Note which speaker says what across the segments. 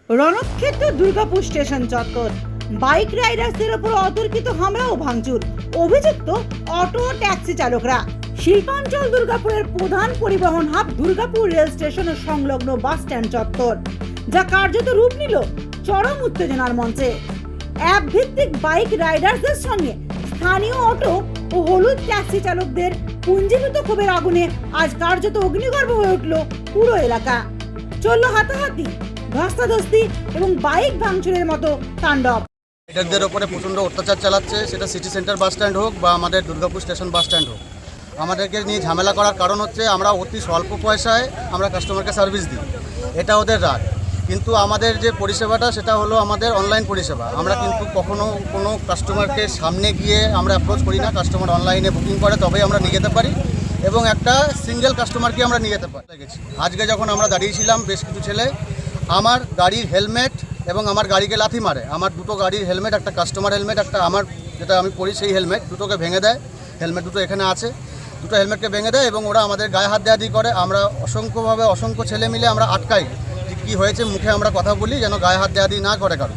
Speaker 1: রণক্ষেত্র Durgapur station চত্বর, bike রাইডার্সদের ওপর অতর্কিত হামলা ও ভাঙচুর। অভিযুক্ত অটো ও ট্যাক্সি চালকরা। শিল্পাঞ্চল দুর্গাপুরের প্রধান পরিবহন হাব দুর্গাপুর রেল স্টেশন ও সংলগ্ন বাস স্ট্যান্ড চত্বর, যা কার্যত রূপ নিল চরম উত্তেজনার মঞ্চে। অ্যাপ ভিত্তিক বাইক রাইডার্সদের সঙ্গে স্থানীয় অটো ও হলুদ ট্যাক্সি চালকদের পুঞ্জীভূত ক্ষোভের আগুনে আজ কার্যত অগ্নিগর্ভ হয়ে উঠল পুরো এলাকা। চলল হাতাহাতি, ধস্তাধস্তি এবং বাইক ভাঙচুরের মতো তাণ্ডব।
Speaker 2: রাইডারদের ওপরে প্রচণ্ড অত্যাচার চালাচ্ছে, সেটা সিটি সেন্টার বাস স্ট্যান্ড হোক বা আমাদের দুর্গাপুর স্টেশন বাস স্ট্যান্ড হোক। আমাদেরকে নিয়ে ঝামেলা করার কারণ হচ্ছে আমরা অতি স্বল্প পয়সায় আমরা কাস্টমারকে সার্ভিস দিই, এটা ওদের রাগ। কিন্তু আমাদের যে পরিষেবাটা সেটা হলো আমাদের অনলাইন পরিষেবা। আমরা কিন্তু কখনো কোনো কাস্টমারকে সামনে গিয়ে আমরা অ্যাপ্রোচ করি না। কাস্টমার অনলাইনে বুকিং করে তবেই আমরা নিয়ে যেতে পারি এবং একটা সিঙ্গেল কাস্টমারকে আমরা নিয়ে যেতে পারি। আজকে যখন আমরা দাঁড়িয়েছিলাম, বেশ কিছু ছেলে আমার গাড়ির হেলমেট এবং আমার গাড়িকে লাথি মারে। আমার দুটো গাড়ির হেলমেট, একটা কাস্টমার হেলমেট, একটা আমার যেটা আমি পরি সেই হেলমেট, দুটোকে ভেঙে দেয়। হেলমেট দুটো এখানে আছে, দুটো হেলমেটকে ভেঙে দেয় এবং ওরা আমাদের গায়ে হাত দেওয়া করে। আমরা অসংখ্য ছেলে মিলে আমরা আটকাই যে কী হয়েছে, মুখে আমরা কথা বলি যেন গায়ে হাত দেওয়া না করে কারো।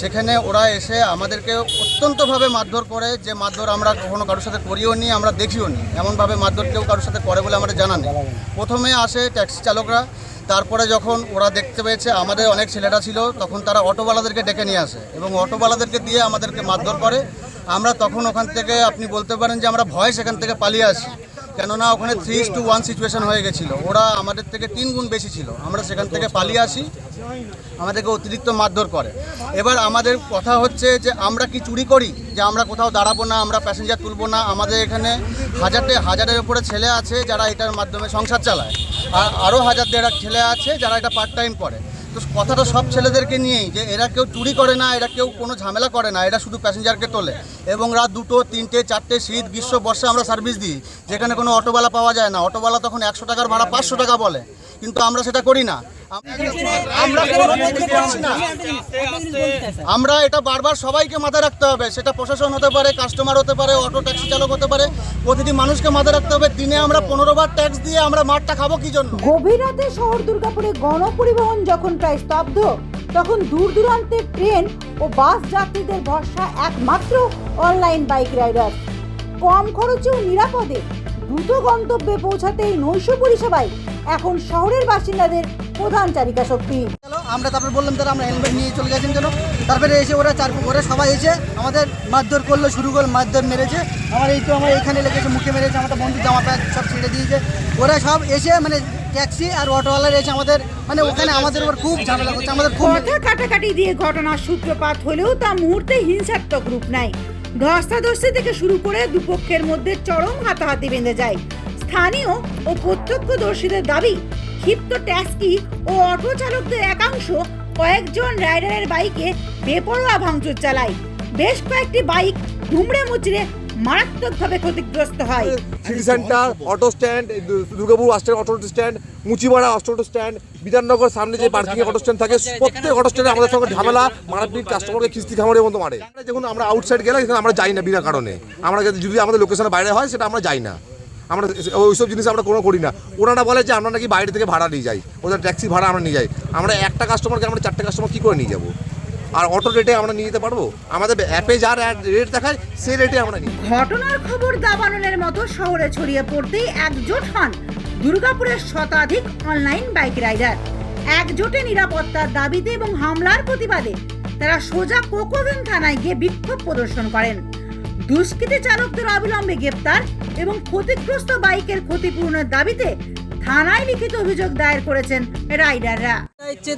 Speaker 2: সেখানে ওরা এসে আমাদেরকে অত্যন্তভাবে মারধর করে, যে মারধর আমরা কখনো কারোর সাথে করিও নি, আমরা দেখিও নি। এমনভাবে মারধর কেউ কারোর সাথে করে বলে আমাদের জানা নেই। প্রথমে আসে ট্যাক্সি চালকরা, তারপরে যখন ওরা দেখতে পেয়েছে আমাদের অনেক ছেলেরা ছিল, তখন তারা অটোওয়ালাদেরকে ডেকে নিয়ে আসে এবং অটোওয়ালাদেরকে দিয়ে আমাদেরকে মারধর করে। আমরা তখন ওখান থেকে আপনি বলতে পারেন যে আমরা ভয় সেখান থেকে পালিয়ে আসি, কেননা ওখানে 3:1 সিচুয়েশন হয়ে গেছিলো। ওরা আমাদের থেকে 3 গুণ বেশি ছিল। আমরা সেখান থেকে পালিয়ে আসি, আমাদেরকে অতিরিক্ত মারধর করে। এবার আমাদের কথা হচ্ছে যে আমরা কি চুরি করি, যে আমরা কোথাও দাঁড়াবো না, আমরা প্যাসেঞ্জার তুলবো না। আমাদের এখানে হাজারের উপরে ছেলে আছে যারা এটার মাধ্যমে সংসার চালায়, আর আরও 1000-1,500 ছেলে আছে যারা এটা পার্ট টাইম করে। তো কথাটা সব ছেলেদেরকে নিয়েই, যে এরা কেউ চুরি করে না, এরা কেউ কোনো ঝামেলা করে না, এরা শুধু প্যাসেঞ্জারকে তোলে এবং রাত 2, 3, 4, শীত, গ্রীষ্ম, বর্ষা আমরা সার্ভিস দিই, যেখানে কোনো অটোওয়ালা পাওয়া যায় না। অটোওয়ালা তখন 100 টাকার ভাড়া 500 টাকা বলে, কিন্তু আমরা সেটা করি না। আমরা এটা বারবার সবাইকে মাথায় রাখতে হবে, সেটা প্রশাসন হতে পারে, কাস্টমার হতে পারে, অটো ট্যাক্সি চালক হতে পারে, প্রতিটি মানুষকে মাথায় রাখতে হবে দিনে আমরা 15 বার ট্যাক্স দিয়ে আমরা মারটা খাবো কি জন্য।
Speaker 1: গভীর রাতে শহর দুর্গাপুরে গণপরিবহন যখন প্রায় স্তব্ধ, তখন দূর দূরান্তের ট্রেন ও বাস যাত্রীদের ভরসা একমাত্র অনলাইন বাইক রাইডার। কম খরচে ও নিরাপদে দ্রুত গন্তব্যে পৌঁছাতে এই নৈশ পরিষেবায় এখন শহরের বাসিন্দাদের প্রধান চালিকা শক্তি।
Speaker 3: আমরা তারপর বললাম তারা আমরা হেলমেট নিয়ে চলে গেছেন কেন, তারপরে এসে ওরা সবাই এসে আমাদের মারধর করলো, শুরু করলো, মারধর মেরেছে। আমার এখানে লেগেছে, মুখে মেরেছে, আমাদের বন্ধুর জামা প্যান্ট সব ছেড়ে দিয়েছে। ওরা সব এসে মানে ট্যাক্সি আর অটোওয়ালার এসে আমাদের ওখানে আমাদের উপর খুব ঝামেলা করছে। আমাদের
Speaker 1: কথা কাটাকাটি দিয়ে ঘটনার সূত্রপাত হলেও তা মুহূর্তে হিংসাত্মক রূপ নেয়। ধস্তাধস্তি থেকে শুরু করে দুপক্ষের মধ্যে চরম হাতাহাতি বেঁধে যায়। স্থানীয় ও প্রত্যক্ষদর্শীদের দাবি, ক্ষিপ্ত ট্যাক্সি ও অটো চালকদের একাংশ কয়েকজন রাইডারের বাইকে বেপরোয়া ভাঙচুর চালায়। বেশ কয়েকটি বাইক দুমড়ে মুচড়ে মারাত্মকভাবে ক্ষতিগ্রস্ত হয়।
Speaker 4: City centre auto stand, Durgapur auto stand, Muchipara auto stand, Bidhannagar সামনে যে পার্কিং অটো স্ট্যান্ড থাকে, প্রত্যেক অটো স্ট্যান্ডে আমাদের সঙ্গে ঝামেলা, মারপিট, কাস্টমারকে কিস্তি খামারের মতো মারে। যখন আমরা আউটসাইড গেলে সেখানে আমরা যাই না বিনা কারণে। আমরা যদি আমাদের লোকেশনের বাইরে হয় সেটা আমরা যাই না। আমরা ওইসব জিনিস আমরা কোনো করি না। ওনারা বলে যে আমরা নাকি বাইরে থেকে ভাড়া নিয়ে যাই, ওদের ট্যাক্সি ভাড়া আমরা নিয়ে যাই। আমরা একটা কাস্টমারকে আমরা 4টে কাস্টমার কী করে নিয়ে যাবো? আর অটো রেটে আমরা নিয়ে যেতে পারবো? আমাদের অ্যাপে যা রেট দেখায় সেই রেটে আমরা নিই।
Speaker 1: ঘটনার খবর দাবানলের মতো শহরে ছড়িয়ে পড়তেই একজোট হন দুর্গাপুরের শতাধিক অনলাইন বাইক রাইডার। একজোটে নিরাপত্তার দাবিতে এবং হামলার প্রতিবাদে তারা সোজা কোকোভেন থানায় গিয়ে বিক্ষোভ প্রদর্শন করেন। দুষ্কৃতী চালকদের অবিলম্বে গ্রেপ্তার এবং ক্ষতিগ্রস্ত বাইকের ক্ষতিপূরণের দাবিতে থানায় লিখিত অভিযোগ দায়ের করেছেন রাইডাররা।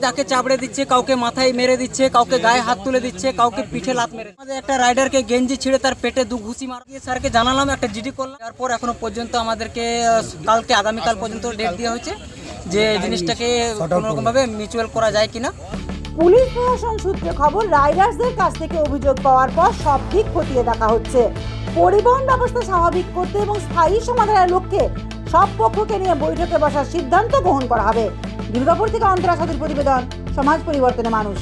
Speaker 5: যাকে চাপড়ে দিচ্ছে, কাউকে মাথায় মেরে দিচ্ছে, কাউকে গায়ে হাত তুলে দিচ্ছে, কাউকে পিঠে লাত মেরে। আমাদের একটা রাইডারকে গেঞ্জি ছিঁড়ে তার পেটে 2 ঘুষি মারা দিয়ে স্যারকে জানালাম, একটা জিডি করলাম। তারপর এখনো পর্যন্ত আমাদেরকে আগামীকাল পর্যন্ত ডেট দেওয়া হয়েছে যে জিনিসটাকে কোনোরকমভাবে মিউচুয়াল করা যায় কিনা।
Speaker 1: পুলিশ প্রশাসন সূত্রে খবর, রাইডার্সদের কাছ থেকে অভিযোগ পাওয়ার পর সব দিক খতিয়ে দেখা হচ্ছে। পরিবহন ব্যবস্থা স্বাভাবিক করতে এবং স্থায়ী সমাধানের লক্ষ্যে সব পক্ষকে নিয়ে বৈঠকে বসার সিদ্ধান্ত গ্রহণ করা হবে। দুর্গাপুর থেকে অন্তরা সাথীর প্রতিবেদন, সমাজ পরিবর্তনে মানুষ।